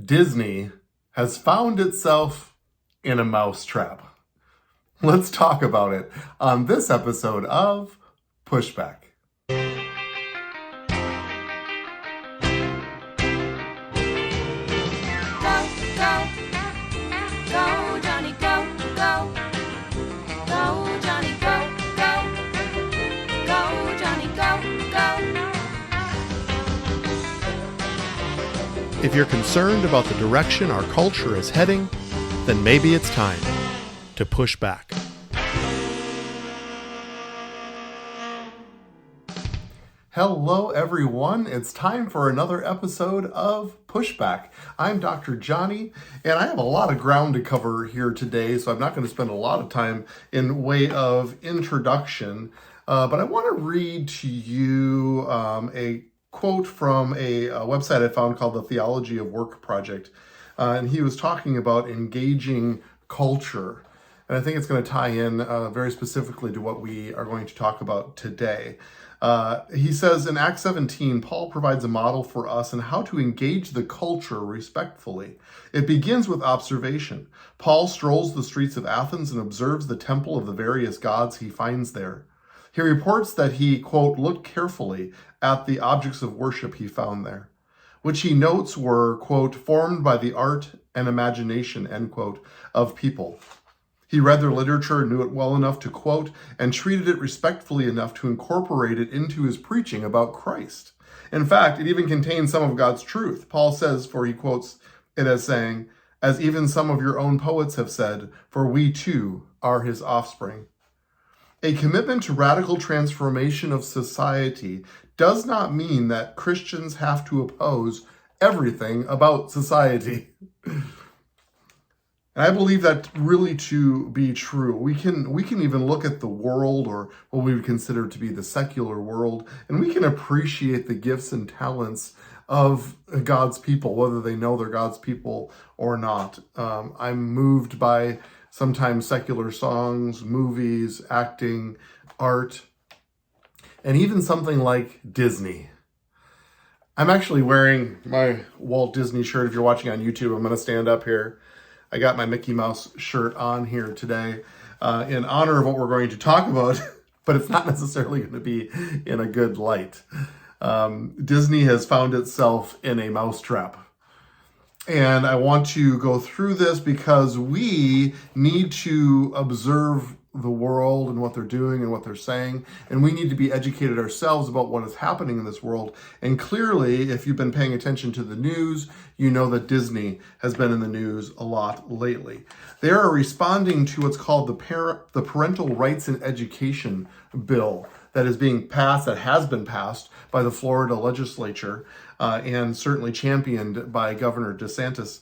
Disney has found itself in a mousetrap. Let's talk about it on this episode of Pushback. Go, Jonny, go, go. Go, Jonny, go, go. Go, Jonny, go, go. If you're concerned about the direction our culture is heading, then maybe it's time to push back. Hello, everyone. It's time for another episode of Pushback. I'm Dr. Jonny, and I have a lot of ground to cover here today, so I'm not going to spend a lot of time in way of introduction, but I want to read to you a quote from a website I found called the Theology of Work Project, and he was talking about engaging culture. And I think it's going to tie in very specifically to what we are going to talk about today. He says in Acts 17, Paul provides a model for us on how to engage the culture respectfully. It begins with observation. Paul strolls the streets of Athens and observes the temple of the various gods he finds there. He reports that he, quote, looked carefully at the objects of worship he found there, which he notes were, quote, formed by the art and imagination, end quote, of people. He read their literature, knew it well enough to quote, and treated it respectfully enough to incorporate it into his preaching about Christ. In fact, it even contains some of God's truth. Paul says, for he quotes it as saying, as even some of your own poets have said, for we too are his offspring. A commitment to radical transformation of society does not mean that Christians have to oppose everything about society. And I believe that really to be true. We can even look at the world, or what we would consider to be the secular world, and we can appreciate the gifts and talents of God's people, whether they know they're God's people or not. I'm moved by sometimes secular songs, movies, acting, art, and even something like Disney. I'm actually wearing my Walt Disney shirt. If you're watching on YouTube, I'm going to stand up here. I got my Mickey Mouse shirt on here today in honor of what we're going to talk about, but it's not necessarily going to be in a good light. Disney has found itself in a mousetrap. And I want to go through this because we need to observe the world and what they're doing and what they're saying. And we need to be educated ourselves about what is happening in this world. And clearly, if you've been paying attention to the news, you know that Disney has been in the news a lot lately. They are responding to what's called the Parental Rights in Education bill that is being passed, that has been passed by the Florida legislature and certainly championed by Governor DeSantis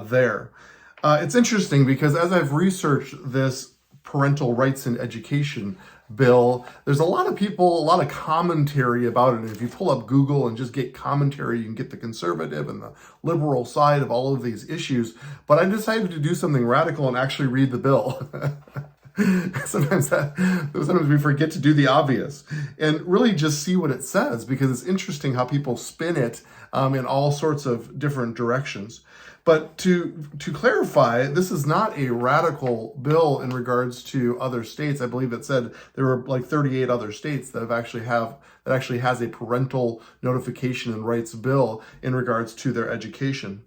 there. It's interesting because as I've researched this Parental Rights in Education bill, there's a lot of people, a lot of commentary about it. And if you pull up Google and just get commentary, you can get the conservative and the liberal side of all of these issues. But I decided to do something radical and actually read the bill. Sometimes we forget to do the obvious and really just see what it says, because it's interesting how people spin it in all sorts of different directions. But to clarify, this is not a radical bill in regards to other states. I believe it said there were like 38 other states that actually has a parental notification and rights bill in regards to their education.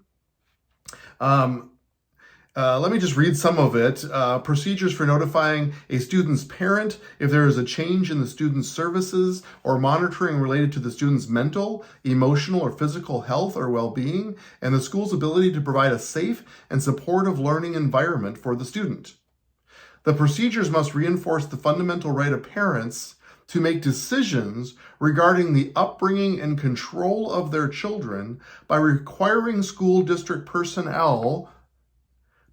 Let me just read some of it. Procedures for notifying a student's parent if there is a change in the student's services or monitoring related to the student's mental, emotional, or physical health or well-being, and the school's ability to provide a safe and supportive learning environment for the student. The procedures must reinforce the fundamental right of parents to make decisions regarding the upbringing and control of their children by requiring school district personnel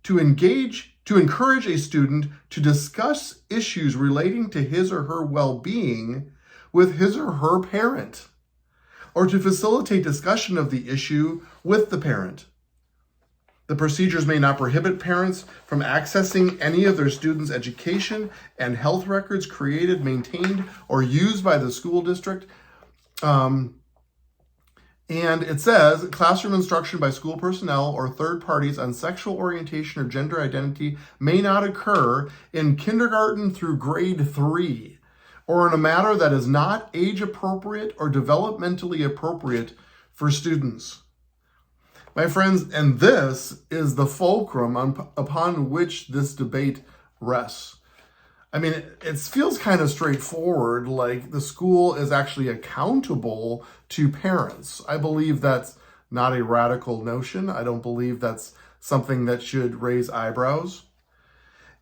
to encourage a student to discuss issues relating to his or her well-being with his or her parent, or to facilitate discussion of the issue with the parent. The procedures may not prohibit parents from accessing any of their students' education and health records created, maintained, or used by the school district. And it says, classroom instruction by school personnel or third parties on sexual orientation or gender identity may not occur in kindergarten through grade 3, or in a manner that is not age appropriate or developmentally appropriate for students. My friends, and this is the fulcrum upon which this debate rests. I mean, it feels kind of straightforward, like the school is actually accountable to parents. I believe that's not a radical notion. I don't believe that's something that should raise eyebrows.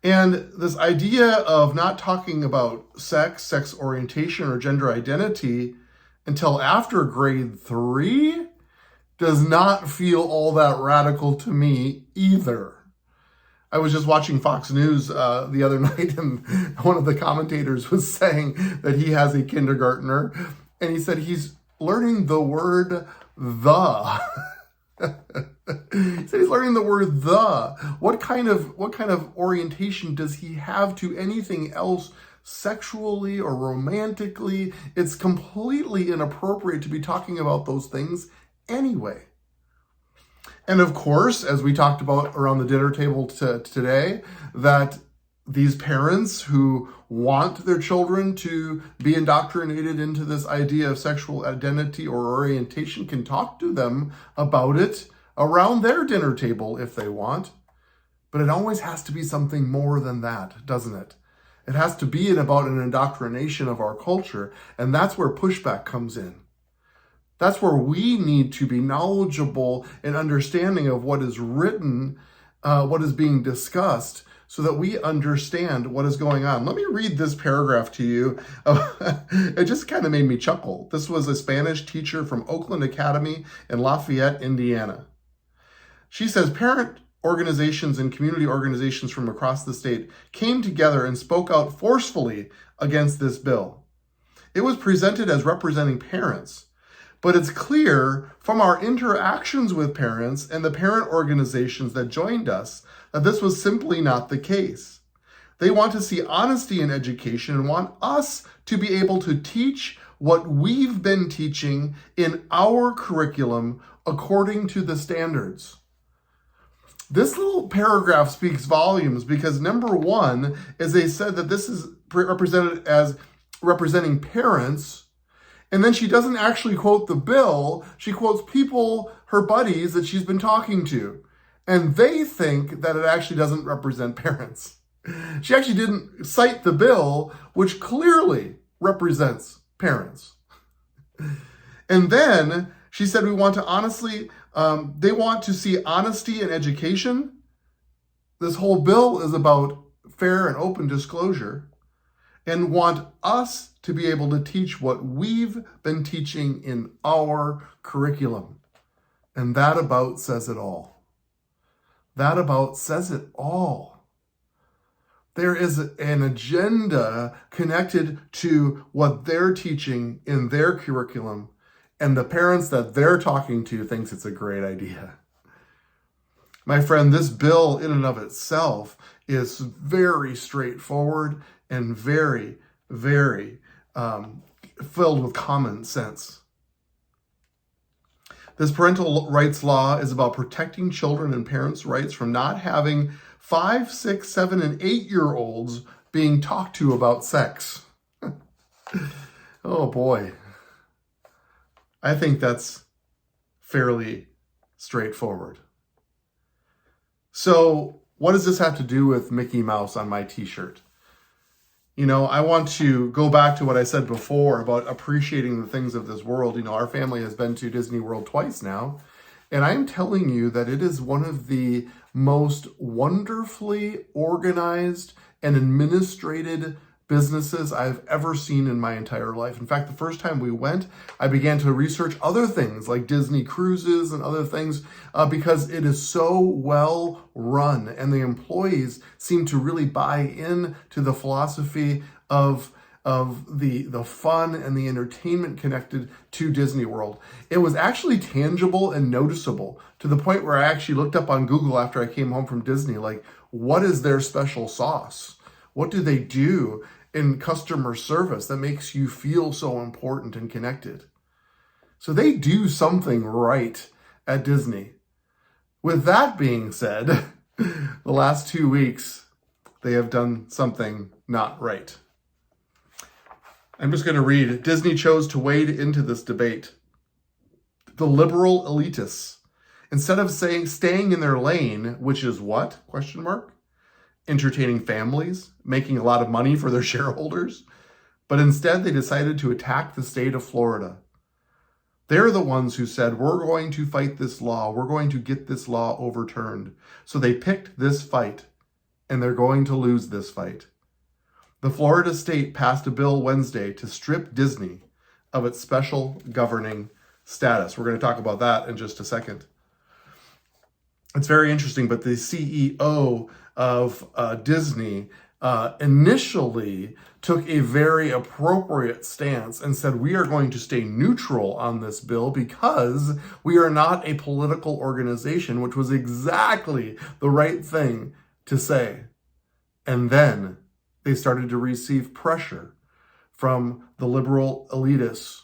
And this idea of not talking about sex orientation, or gender identity until after grade 3 does not feel all that radical to me either. I was just watching Fox News the other night, and one of the commentators was saying that he has a kindergartner, and he said he's learning the word the. He said he's learning the word the. What kind of orientation does he have to anything else sexually or romantically? It's completely inappropriate to be talking about those things anyway. And of course, as we talked about around the dinner table today, that these parents who want their children to be indoctrinated into this idea of sexual identity or orientation can talk to them about it around their dinner table if they want. But it always has to be something more than that, doesn't it? It has to be about an indoctrination of our culture, and that's where pushback comes in. That's where we need to be knowledgeable and understanding of what is written, what is being discussed, so that we understand what is going on. Let me read this paragraph to you. It just kind of made me chuckle. This was a Spanish teacher from Oakland Academy in Lafayette, Indiana. She says, parent organizations and community organizations from across the state came together and spoke out forcefully against this bill. It was presented as representing parents. But it's clear from our interactions with parents and the parent organizations that joined us that this was simply not the case. They want to see honesty in education and want us to be able to teach what we've been teaching in our curriculum according to the standards. This little paragraph speaks volumes because number one is they said that this is represented as representing parents. And then she doesn't actually quote the bill. She quotes people, her buddies that she's been talking to. And they think that it actually doesn't represent parents. She actually didn't cite the bill, which clearly represents parents. And then she said, they want to see honesty in education. This whole bill is about fair and open disclosure, and want us to be able to teach what we've been teaching in our curriculum. And that about says it all. That about says it all. There is an agenda connected to what they're teaching in their curriculum, and the parents that they're talking to thinks it's a great idea. My friend, this bill in and of itself is very straightforward and very, very filled with common sense. This parental rights law is about protecting children and parents' rights from not having 5, 6, 7, and 8-year-olds being talked to about sex. Oh boy. I think that's fairly straightforward. So what does this have to do with Mickey Mouse on my t-shirt? You know, I want to go back to what I said before about appreciating the things of this world. You know, our family has been to Disney World twice now, and I'm telling you that it is one of the most wonderfully organized and administrated businesses I've ever seen in my entire life. In fact, the first time we went, I began to research other things like Disney cruises and other things because it is so well run, and the employees seem to really buy in to the philosophy of the fun and the entertainment connected to Disney World. It was actually tangible and noticeable to the point where I actually looked up on Google after I came home from Disney, like, what is their special sauce? What do they do in customer service that makes you feel so important and connected? So they do something right at Disney. With that being said, the last 2 weeks, they have done something not right. I'm just going to read. Disney chose to wade into this debate. The liberal elitists, instead of staying in their lane, which is what? Question mark. Entertaining families, making a lot of money for their shareholders, but instead they decided to attack the state of Florida. They're the ones who said, we're going to fight this law. We're going to get this law overturned. So they picked this fight, and they're going to lose this fight. The Florida state passed a bill Wednesday to strip Disney of its special governing status. We're going to talk about that in just a second. It's very interesting, but the CEO of Disney initially took a very appropriate stance and said, we are going to stay neutral on this bill because we are not a political organization, which was exactly the right thing to say. And then they started to receive pressure from the liberal elitists.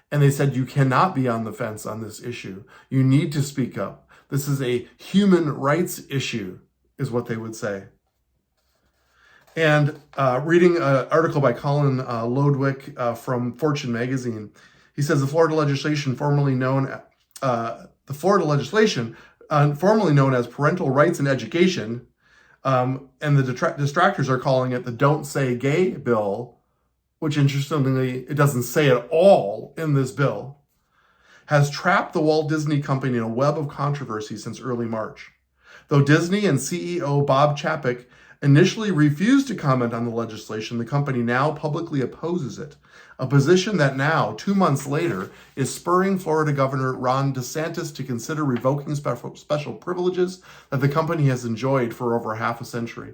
And they said, you cannot be on the fence on this issue. You need to speak up. This is a human rights issue, is what they would say. And reading an article by Colin Lodwick from Fortune magazine, he says the Florida legislation, formerly known as Parental Rights in Education, and the distractors are calling it the Don't Say Gay bill, which interestingly, it doesn't say at all in this bill, has trapped the Walt Disney Company in a web of controversy since early March. Though Disney and CEO Bob Chapek initially refused to comment on the legislation, the company now publicly opposes it, a position that now, 2 months later, is spurring Florida Governor Ron DeSantis to consider revoking special privileges that the company has enjoyed for over half a century.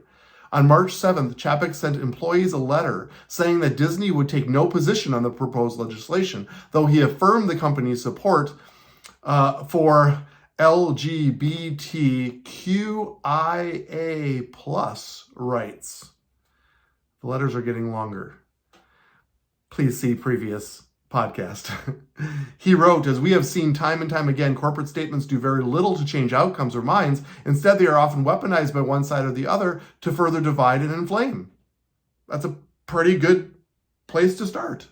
On March 7th, Chapek sent employees a letter saying that Disney would take no position on the proposed legislation, though he affirmed the company's support for LGBTQIA plus rights. The letters are getting longer. Please see previous podcast. He wrote, as we have seen time and time again, corporate statements do very little to change outcomes or minds. Instead, they are often weaponized by one side or the other to further divide and inflame. That's a pretty good place to start.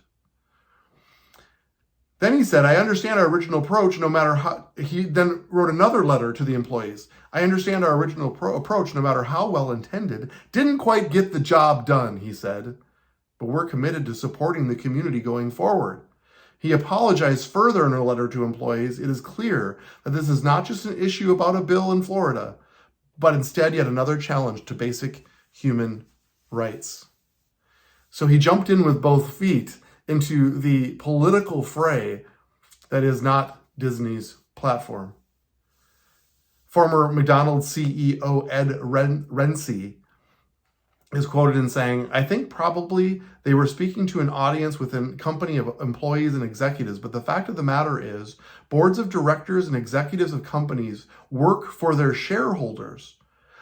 Then he said, I understand our original approach no matter how, he then wrote another letter to the employees. I understand our original approach no matter how well intended, didn't quite get the job done, he said, but we're committed to supporting the community going forward. He apologized further in a letter to employees. It is clear that this is not just an issue about a bill in Florida, but instead yet another challenge to basic human rights. So he jumped in with both feet into the political fray that is not Disney's platform. Former McDonald's CEO Ed Rensi is quoted in saying, I think probably they were speaking to an audience within a company of employees and executives, but the fact of the matter is boards of directors and executives of companies work for their shareholders.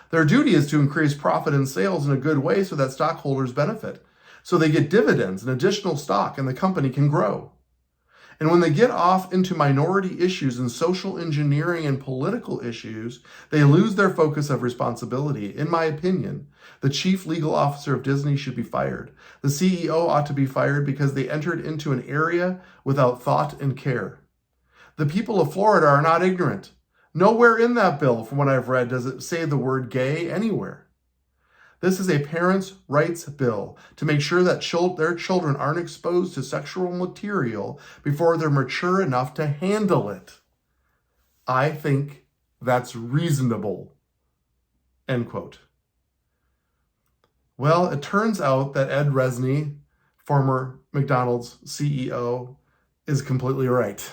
Their duty is to increase profit and sales in a good way so that stockholders benefit. So they get dividends and additional stock and the company can grow. And when they get off into minority issues and social engineering and political issues, they lose their focus of responsibility. In my opinion, the chief legal officer of Disney should be fired. The CEO ought to be fired because they entered into an area without thought and care. The people of Florida are not ignorant. Nowhere in that bill, from what I've read, does it say the word gay anywhere. This is a parents' rights bill to make sure that their children aren't exposed to sexual material before they're mature enough to handle it. I think that's reasonable. End quote. Well, it turns out that Ed Resnick, former McDonald's CEO, is completely right.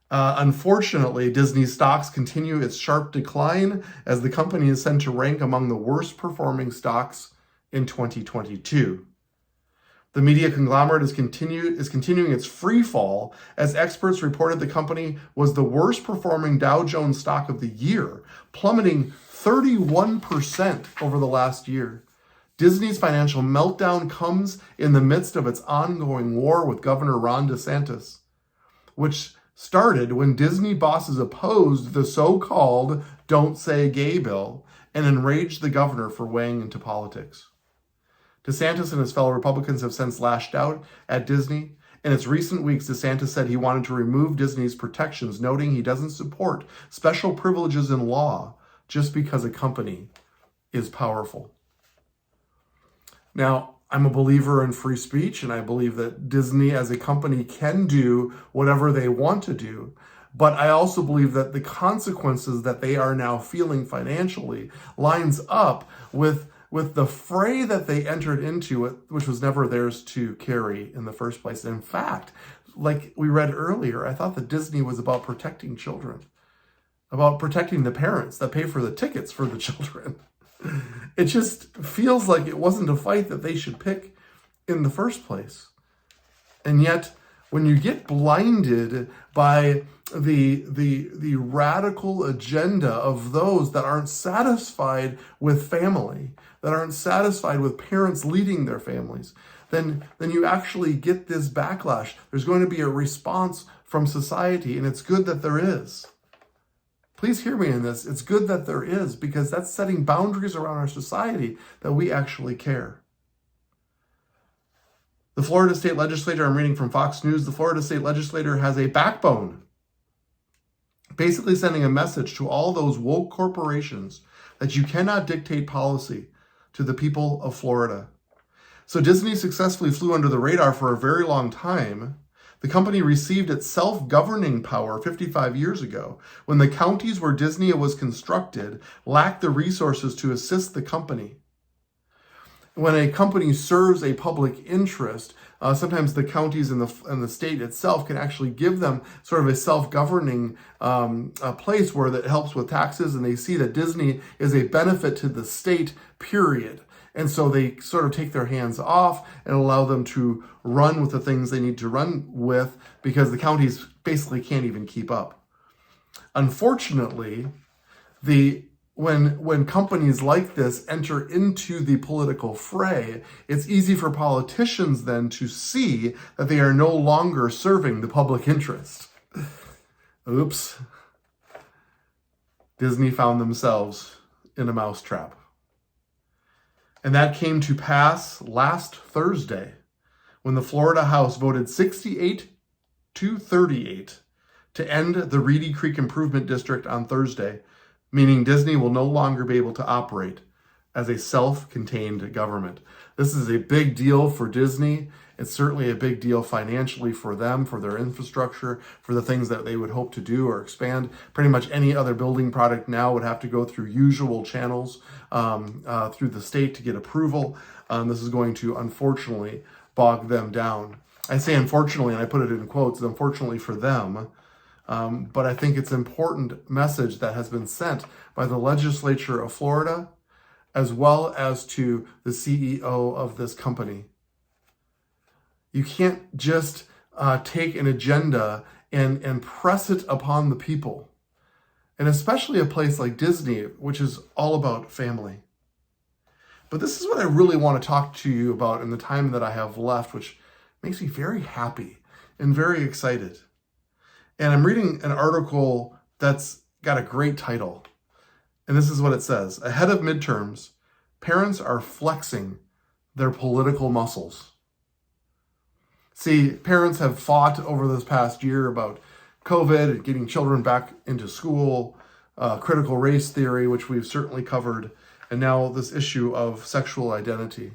Unfortunately, Disney stocks continue its sharp decline as the company is sent to rank among the worst performing stocks in 2022. The media conglomerate is continuing its free fall as experts reported the company was the worst performing Dow Jones stock of the year, plummeting 31% over the last year. Disney's financial meltdown comes in the midst of its ongoing war with Governor Ron DeSantis. which started when Disney bosses opposed the so-called Don't Say Gay bill and enraged the governor for weighing into politics. DeSantis and his fellow Republicans have since lashed out at Disney. In its recent weeks, DeSantis said he wanted to remove Disney's protections, noting he doesn't support special privileges in law just because a company is powerful. Now, I'm a believer in free speech, and I believe that Disney as a company can do whatever they want to do. But I also believe that the consequences that they are now feeling financially lines up with the fray that they entered into, which was never theirs to carry in the first place. In fact, like we read earlier, I thought that Disney was about protecting children, about protecting the parents that pay for the tickets for the children. It just feels like it wasn't a fight that they should pick in the first place. And yet, when you get blinded by the radical agenda of those that aren't satisfied with family, that aren't satisfied with parents leading their families, then you actually get this backlash. There's going to be a response from society, and it's good that there is. Please hear me in this. It's good that there is, because that's setting boundaries around our society that we actually care. The Florida State Legislature, I'm reading from Fox News, the Florida State Legislature has a backbone, basically sending a message to all those woke corporations that you cannot dictate policy to the people of Florida. So Disney successfully flew under the radar for a very long time. The company received its self-governing power 55 years ago, when the counties where Disney was constructed lacked the resources to assist the company. When a company serves a public interest, sometimes the counties and the state itself can actually give them sort of a self-governing place where that helps with taxes, and they see that Disney is a benefit to the state, period. And so they sort of take their hands off and allow them to run with the things they need to run with, because the counties basically can't even keep up. Unfortunately, when companies like this enter into the political fray, it's easy for politicians then to see that they are no longer serving the public interest. Oops. Disney found themselves in a mousetrap. And that came to pass last Thursday, when the Florida House voted 68-38 to end the Reedy Creek Improvement District on Thursday, meaning Disney will no longer be able to operate as a self-contained government. This is a big deal for Disney. It's certainly a big deal financially for them, for their infrastructure, for the things that they would hope to do or expand. Pretty much any other building product now would have to go through usual channels through the state to get approval. This is going to, unfortunately, bog them down. I say unfortunately, and I put it in quotes, unfortunately for them, but I think it's an important message that has been sent by the legislature of Florida, as well as to the CEO of this company. You can't just take an agenda and press it upon the people. And especially a place like Disney, which is all about family. But this is what I really want to talk to you about in the time that I have left, which makes me very happy and very excited. And I'm reading an article that's got a great title. And this is what it says. Ahead of midterms, parents are flexing their political muscles. See, parents have fought over this past year about COVID and getting children back into school, critical race theory, which we've certainly covered, and now this issue of sexual identity.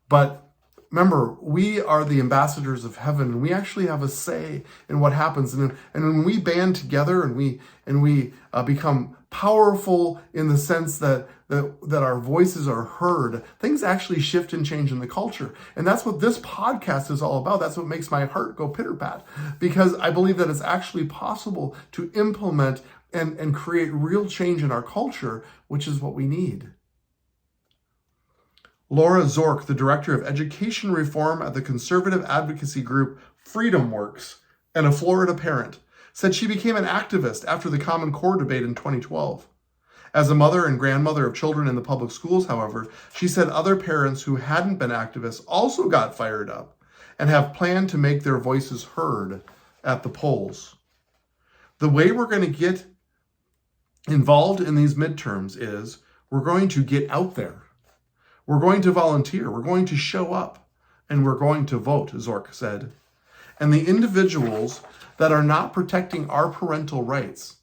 But remember, we are the ambassadors of heaven, and we actually have a say in what happens. And when we band together and we become powerful in the sense that our voices are heard, things actually shift and change in the culture. And that's what this podcast is all about. That's what makes my heart go pitter-pat, because I believe that it's actually possible to implement and create real change in our culture, which is what we need. Laura Zork, the director of education reform at the conservative advocacy group Freedom Works and a Florida parent, said she became an activist after the Common Core debate in 2012. As a mother and grandmother of children in the public schools, however, she said other parents who hadn't been activists also got fired up and have planned to make their voices heard at the polls. The way we're going to get involved in these midterms is we're going to get out there. We're going to volunteer. We're going to show up, and we're going to vote, Zork said. And the individuals that are not protecting our parental rights,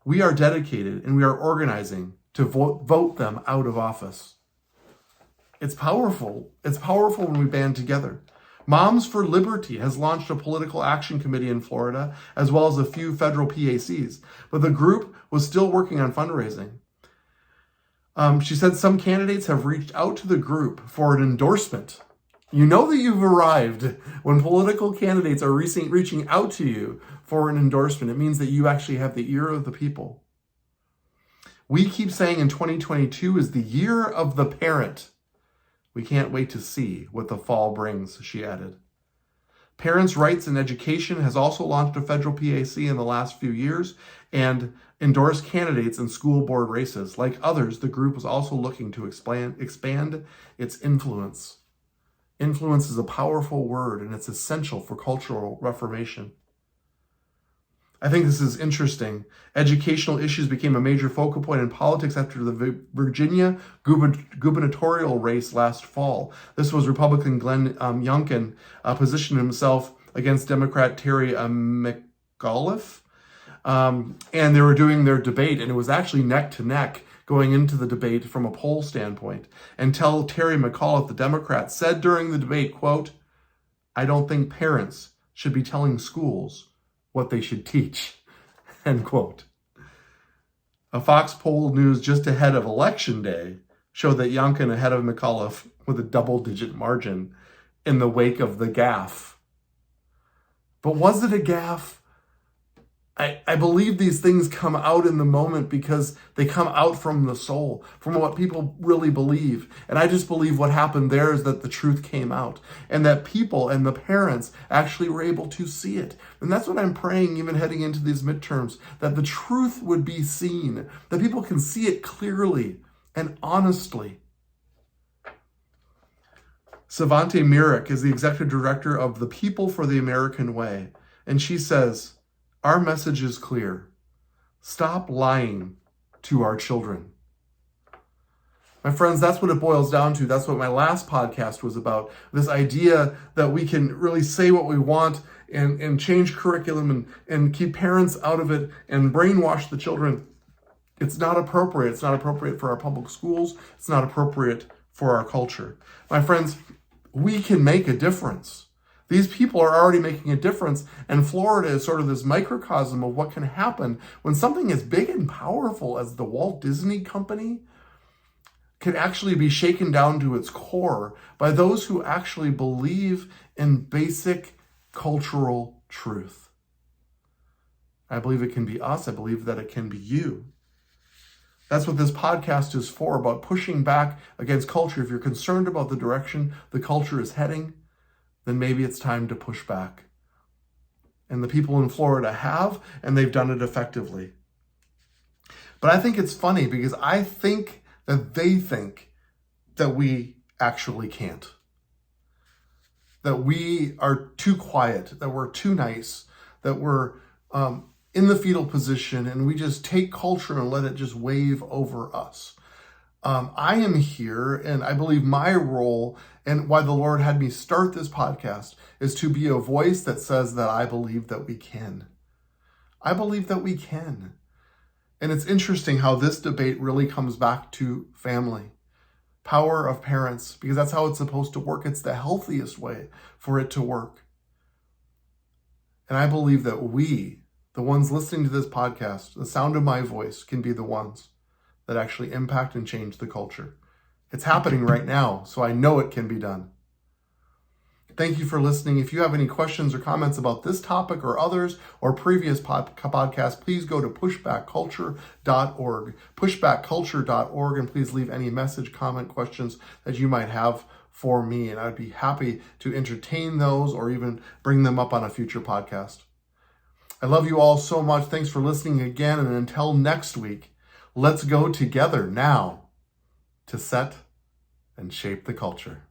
we are dedicated and we are organizing to vote them out of office. It's powerful. It's powerful when we band together. Moms for Liberty has launched a political action committee in Florida, as well as a few federal PACs, but the group was still working on fundraising. She said some candidates have reached out to the group for an endorsement. You know that you've arrived when political candidates are reaching out to you for an endorsement. It means that you actually have the ear of the people. We keep saying in 2022 is the year of the parent. We can't wait to see what the fall brings, she added. Parents' Rights in Education has also launched a federal PAC in the last few years and endorsed candidates in school board races. Like others, the group was also looking to expand its influence. Influence is a powerful word, and it's essential for cultural reformation. I think this is interesting. Educational issues became a major focal point in politics after the Virginia gubernatorial race last fall. This was Republican Glenn Youngkin positioned himself against Democrat Terry McAuliffe. And they were doing their debate, and it was actually neck to neck going into the debate from a poll standpoint, until Terry McAuliffe, the Democrat, said during the debate, quote, "I don't think parents should be telling schools what they should teach," end quote. A Fox poll news just ahead of Election Day showed that Youngkin ahead of McAuliffe with a double-digit margin in the wake of the gaffe. But was it a gaffe? I believe these things come out in the moment because they come out from the soul, from what people really believe. And I just believe what happened there is that the truth came out and that people and the parents actually were able to see it. And that's what I'm praying even heading into these midterms, that the truth would be seen, that people can see it clearly and honestly. Savante Myrick is the executive director of the People for the American Way. And she says, our message is clear. Stop lying to our children. My friends, that's what it boils down to. That's what my last podcast was about. This idea that we can really say what we want and change curriculum and keep parents out of it and brainwash the children. It's not appropriate. It's not appropriate for our public schools. It's not appropriate for our culture. My friends, we can make a difference. These people are already making a difference, and Florida is sort of this microcosm of what can happen when something as big and powerful as the Walt Disney Company can actually be shaken down to its core by those who actually believe in basic cultural truth. I believe it can be us. I believe that it can be you. That's what this podcast is for, about pushing back against culture. If you're concerned about the direction the culture is heading, then maybe it's time to push back. And the people in Florida have, and they've done it effectively. But I think it's funny because I think that they think that we actually can't. That we are too quiet, that we're too nice, that we're in the fetal position and we just take culture and let it just wave over us. I am here, and I believe my role and why the Lord had me start this podcast is to be a voice that says that I believe that we can. I believe that we can. And it's interesting how this debate really comes back to family, power of parents, because that's how it's supposed to work. It's the healthiest way for it to work. And I believe that we, the ones listening to this podcast, the sound of my voice, can be the ones that actually impact and change the culture. It's happening right now, so I know it can be done. Thank you for listening. If you have any questions or comments about this topic or others or previous podcasts, please go to pushbackculture.org, pushbackculture.org, and please leave any message, comment, questions that you might have for me, and I'd be happy to entertain those or even bring them up on a future podcast. I love you all so much. Thanks for listening again, and until next week, let's go together now to set and shape the culture.